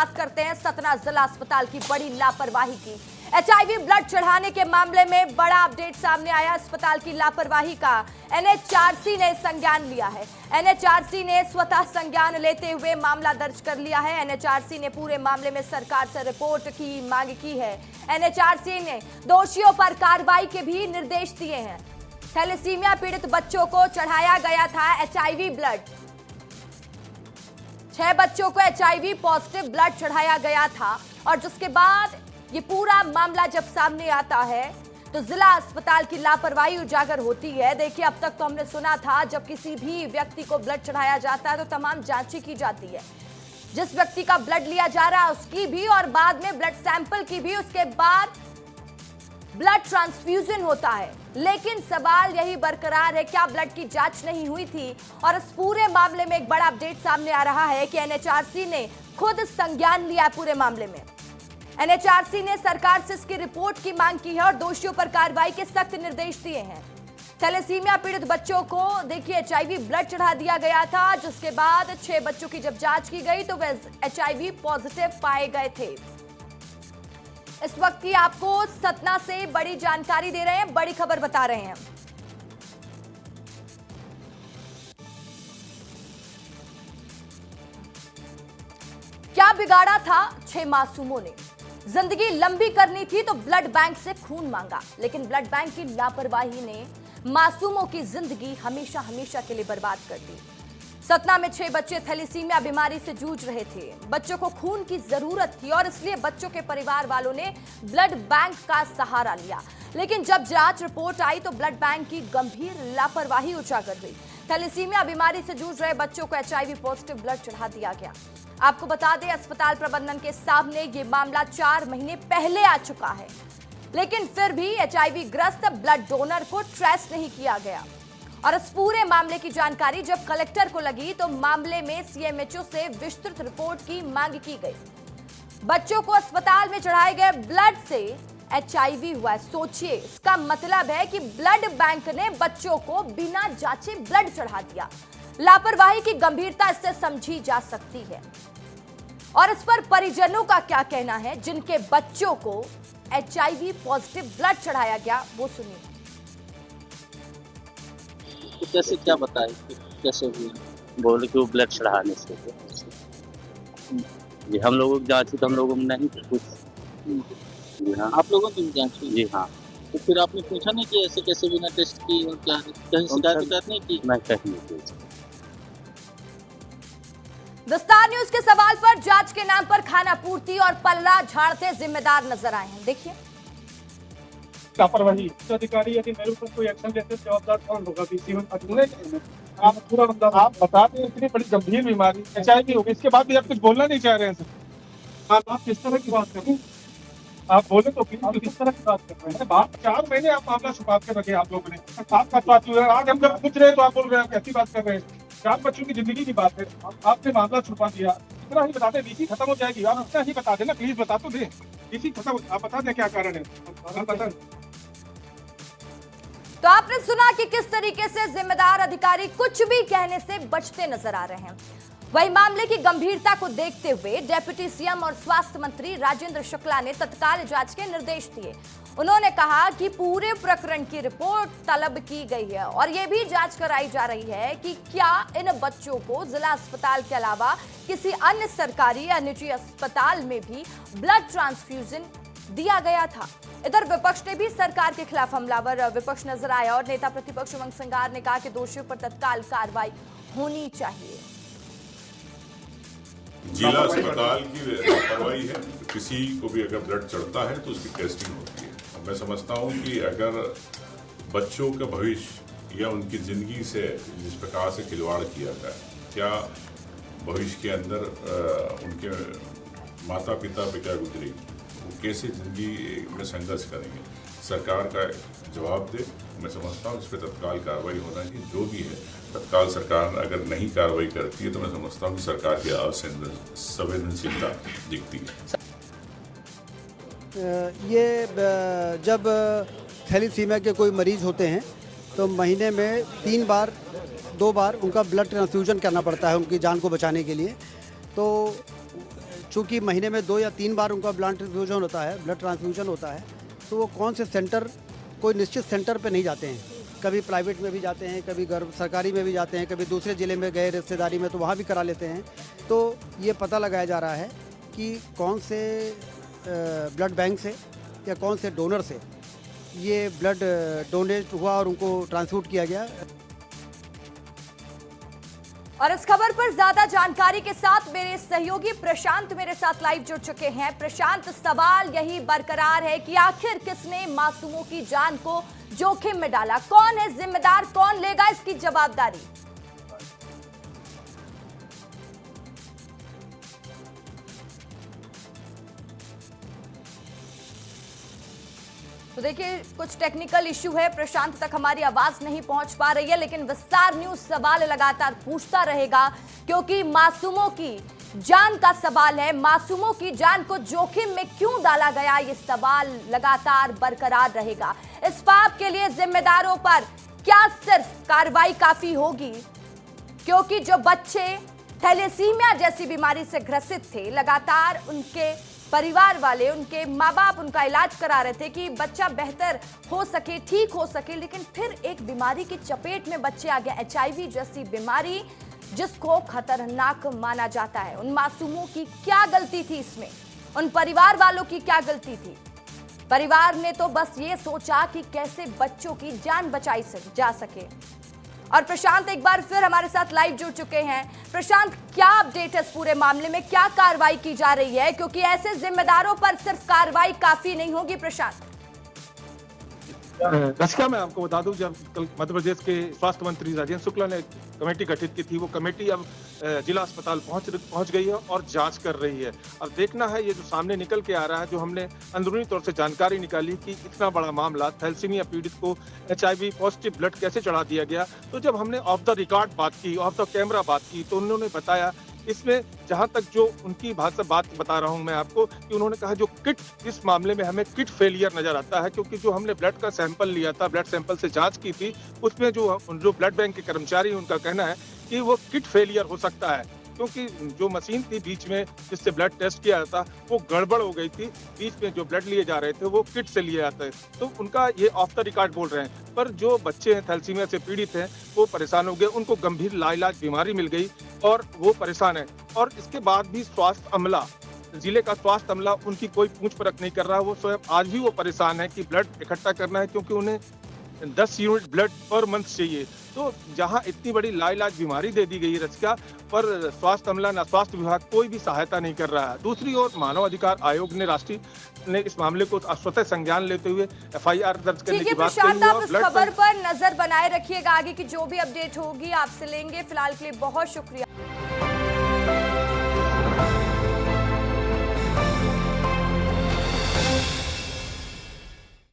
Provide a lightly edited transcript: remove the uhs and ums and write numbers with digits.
बात करते हैं सतना जिला अस्पताल की बड़ी लापरवाही की। एचआईवी ब्लड चढ़ाने के मामले में बड़ा अपडेट सामने आया। अस्पताल की लापरवाही का एनएचआरसी ने संज्ञान लिया है। एनएचआरसी ने स्वतः संज्ञान लेते हुए मामला दर्ज कर लिया है। एनएचआरसी ने पूरे मामले में सरकार से रिपोर्ट की मांग की है। एनएचआरसी ने दोषियों पर कार्रवाई के भी निर्देश दिए हैं। थैलेसीमिया पीड़ित बच्चों को चढ़ाया गया था एचआईवी ब्लड। 6 बच्चों को एचआईवी पॉजिटिव ब्लड चढ़ाया गया था और जिसके बाद ये पूरा मामला जब सामने आता है तो जिला अस्पताल की लापरवाही उजागर होती है। देखिए, अब तक तो हमने सुना था जब किसी भी व्यक्ति को ब्लड चढ़ाया जाता है तो तमाम जांचें की जाती है, जिस व्यक्ति का ब्लड लिया जा रहा है उसकी भी और बाद में ब्लड सैंपल की भी, उसके बाद ब्लड ट्रांसफ्यूजन होता है। लेकिन सवाल यही बरकरार है, क्या ब्लड की जांच नहीं हुई थी? और इस पूरे मामले में एक बड़ा अपडेट सामने आ रहा है कि एनएचआरसी ने खुद संज्ञान लिया है पूरे मामले में। एनएचआरसी ने सरकार से इसकी रिपोर्ट की मांग की है और दोषियों पर कार्रवाई के सख्त निर्देश दिए हैं। थैलेसीमिया पीड़ित बच्चों को देखिए एचआईवी ब्लड चढ़ा दिया गया था, जिसके बाद 6 बच्चों की जब जांच की गई तो वे एचआईवी पॉजिटिव पाए गए थे। इस वक्त की आपको सतना से बड़ी जानकारी दे रहे हैं, बड़ी खबर बता रहे हैं। क्या बिगाड़ा था 6 मासूमों ने? जिंदगी लंबी करनी थी तो ब्लड बैंक से खून मांगा, लेकिन ब्लड बैंक की लापरवाही ने मासूमों की जिंदगी हमेशा हमेशा के लिए बर्बाद कर दी। सतना में 6 बच्चे थैलेसीमिया बीमारी से जूझ रहे थे। बच्चों को खून की जरूरत थी और इसलिए बच्चों के परिवार वालों ने ब्लड बैंक का सहारा लिया। लेकिन जब जांच रिपोर्ट आई तो ब्लड बैंक की गंभीर लापरवाही उजागर हुई। थैलेसीमिया बीमारी से जूझ रहे बच्चों को एचआईवी पॉजिटिव ब्लड चढ़ा दिया गया। आपको बता दें, अस्पताल प्रबंधन के सामने ये मामला 4 महीने पहले आ चुका है, लेकिन फिर भी एचआईवी ग्रस्त ब्लड डोनर को ट्रेस नहीं किया गया। और इस पूरे मामले की जानकारी जब कलेक्टर को लगी तो मामले में सीएमएचओ से विस्तृत रिपोर्ट की मांग की गई। बच्चों को अस्पताल में चढ़ाए गए ब्लड से एचआईवी हुआ। सोचिए, इसका मतलब है कि ब्लड बैंक ने बच्चों को बिना जांचे ब्लड चढ़ा दिया। लापरवाही की गंभीरता इससे समझी जा सकती है। और इस पर परिजनों का क्या कहना है जिनके बच्चों को एचआईवी पॉजिटिव ब्लड चढ़ाया गया, वो सुनिए। तो कैसे क्या बताए कि कैसे हुई? बोले कि वो ब्लड चढ़ाने से जी हम लोगों की जांच तो हम लोगों में नहीं कुछ। जी हाँ, आप लोगों की जांच हुई? जी हाँ। तो फिर आपने पूछा नहीं कि ऐसे कैसे बिना टेस्ट की और क्या कहीं शिकायत नहीं की? मैं कहीं नहीं पूछा। विस्तार न्यूज के सवाल पर जांच के नाम पर खाना पूर्ति और पल्ला झाड़ते जिम्मेदार नजर आए हैं। देखिए, लापरवाही अधिकारी यदि मेरे ऊपर कोई एक्शन लेते जवाबदार कौन होगा? आप पूरा मतलब आप बता दें, इतनी बड़ी गंभीर बीमारी एचआईवी होगी, इसके बाद भी आप कुछ बोलना नहीं चाह रहे हैं सर। आप किस तरह की बात कर रहे हैं? आप बोले तो प्लीज, किस तरह की बात कर रहे हैं? बात 4 महीने आप मामला छुपा के रखे आप लोगों ने। आपका बात हुआ, आज हम जब पूछ रहे हैं तो आप बोल रहे हैं कैसी बात कर रहे हैं? 4 बच्चों की जिंदगी की बात है, आपने मामला छुपा दिया। इतना ही बता दें, डीसी खत्म हो जाएगी। आप इतना ही बता देना, प्लीज बता तो दें। डीसी खत्म, आप बता दें क्या कारण है, आप बता। तो आपने सुना कि किस तरीके से जिम्मेदार अधिकारी कुछ भी कहने से बचते नजर आ रहे हैं। वही मामले की गंभीरता को देखते हुए डिप्टी सीएम और स्वास्थ्य मंत्री राजेंद्र शुक्ला ने तत्काल जांच के निर्देश दिए। उन्होंने कहा कि पूरे प्रकरण की रिपोर्ट तलब की गई है और यह भी जांच कराई जा रही है कि क्या इन बच्चों को जिला अस्पताल के अलावा किसी अन्य सरकारी या निजी अस्पताल में भी ब्लड ट्रांसफ्यूजन दिया गया था। इधर विपक्ष ने भी सरकार के खिलाफ हमलावर विपक्ष नजर आया और नेता प्रतिपक्ष उमंग संगार ने कहा कि दोषियों पर तत्काल कार्रवाई होनी चाहिए। जिला अस्पताल की लापरवाही है। किसी को भी अगर ब्लड चढ़ता है तो उसकी टेस्टिंग होती है। मैं समझता हूँ कि अगर बच्चों का भविष्य या उनकी जिंदगी से जिस प्रकार से खिलवाड़ किया जाए, क्या भविष्य के अंदर उनके माता पिता पे क्या गुजरी, वो कैसे जिंदगी में संघर्ष करेंगे, सरकार का जवाब दे। मैं समझता हूँ इस पर तत्काल कार्रवाई होना चाहिए। जो भी है तत्काल सरकार अगर नहीं कार्रवाई करती है तो मैं समझता हूँ कि सरकार की असंवेदनशीलता दिखती है। ये जब थैलीसीमिया के कोई मरीज होते हैं तो महीने में 3 बार 2 बार उनका ब्लड ट्रांसफ्यूजन करना पड़ता है उनकी जान को बचाने के लिए। तो चूँकि महीने में 2 या 3 बार उनका ब्लड ट्रांसफ्यूजन होता है, तो वो कौन से सेंटर, कोई निश्चित सेंटर पे नहीं जाते हैं। कभी प्राइवेट में भी जाते हैं, कभी सरकारी में भी जाते हैं, कभी दूसरे ज़िले में गए रिश्तेदारी में तो वहाँ भी करा लेते हैं। तो ये पता लगाया जा रहा है कि कौन से ब्लड बैंक से या कौन से डोनर से ये ब्लड डोनेट हुआ और उनको ट्रांसफ्यूट किया गया। और इस खबर पर ज्यादा जानकारी के साथ मेरे सहयोगी प्रशांत मेरे साथ लाइव जुड़ चुके हैं। प्रशांत, सवाल यही बरकरार है कि आखिर किसने मासूमों की जान को जोखिम में डाला? कौन है जिम्मेदार, कौन लेगा इसकी जवाबदारी? तो देखिए, कुछ टेक्निकल इश्यू है, प्रशांत तक हमारी आवाज नहीं पहुंच पा रही है, लेकिन विस्तार न्यूज सवाल लगातार पूछता रहेगा क्योंकि मासूमों की जान का सवाल है। मासूमों की जान को जोखिम में क्यों डाला गया, ये सवाल लगातार बरकरार रहेगा। इस पाप के लिए जिम्मेदारों पर क्या सिर्फ कार्रवाई काफी होगी? क्योंकि जो बच्चे थैलेसीमिया जैसी बीमारी से ग्रसित थे, लगातार उनके परिवार वाले, उनके माँ बाप उनका इलाज करा रहे थे कि बच्चा बेहतर हो सके, ठीक हो सके, लेकिन फिर एक बीमारी की चपेट में बच्चे आ गए, HIV जैसी बीमारी, जिसको खतरनाक माना जाता है। उन मासूमों की क्या गलती थी इसमें? उन परिवार वालों की क्या गलती थी? परिवार ने तो बस ये सोचा कि कैसे बच्चों की जान बचाई जा सके। और प्रशांत एक बार फिर हमारे साथ लाइव जुड़ चुके हैं। प्रशांत, क्या अपडेट है इस पूरे मामले में, क्या कार्रवाई की जा रही है? क्योंकि ऐसे जिम्मेदारों पर सिर्फ कार्रवाई काफी नहीं होगी। प्रशांत, रसिका, मैं आपको बता दूं, जब कल मध्य प्रदेश के स्वास्थ्य मंत्री राजेंद्र शुक्ला ने कमेटी गठित की थी, वो कमेटी अब जिला अस्पताल पहुंच गई है और जांच कर रही है। अब देखना है ये जो सामने निकल के आ रहा है, जो हमने अंदरूनी तौर से जानकारी निकाली कि इतना बड़ा मामला, थैलेसीमिया पीड़ित को HIV पॉजिटिव ब्लड कैसे चढ़ा दिया गया। तो जब हमने ऑफ द रिकॉर्ड बात की, ऑफ द कैमरा बात की, तो उन्होंने बताया, इसमें जहां तक जो उनकी भाषा बात बता रहा हूं मैं आपको, कि उन्होंने कहा जो किट, इस मामले में हमें किट फेलियर नजर आता है, क्योंकि जो हमने ब्लड का सैंपल लिया था, ब्लड सैंपल से जांच की थी, उसमें जो ब्लड बैंक के कर्मचारी, उनका कहना है कि वो किट फेलियर हो सकता है, क्योंकि जो मशीन थी बीच में जिससे ब्लड टेस्ट किया जाता, वो गड़बड़ हो गई थी। बीच में जो ब्लड लिए जा रहे थे वो किट से लिए जाते हैं। तो उनका ये ऑफ द रिकॉर्ड बोल रहे हैं। पर जो बच्चे हैं थैलेसीमिया से पीड़ित हैं, वो परेशान हो गए, उनको गंभीर लाइलाज बीमारी मिल गई और वो परेशान है। और इसके बाद भी स्वास्थ्य अमला, जिले का स्वास्थ्य अमला, उनकी कोई पूछ परख नहीं कर रहा। वो स्वयं आज भी वो परेशान है कि ब्लड इकट्ठा करना है, क्योंकि उन्हें 10 यूनिट ब्लड पर मंथ चाहिए। तो जहां इतनी बड़ी लाइलाज बीमारी दे दी गई रसिका, पर स्वास्थ्य अमला ना स्वास्थ्य विभाग कोई भी सहायता नहीं कर रहा है। दूसरी ओर मानव अधिकार आयोग ने राष्ट्रीय ने इस मामले को स्वतः संज्ञान लेते हुए FIR दर्ज करने की बात कही है। आप इस खबर पर नजर बनाए रखिएगा, आगे की जो भी अपडेट होगी आपसे लेंगे। फिलहाल के लिए बहुत शुक्रिया।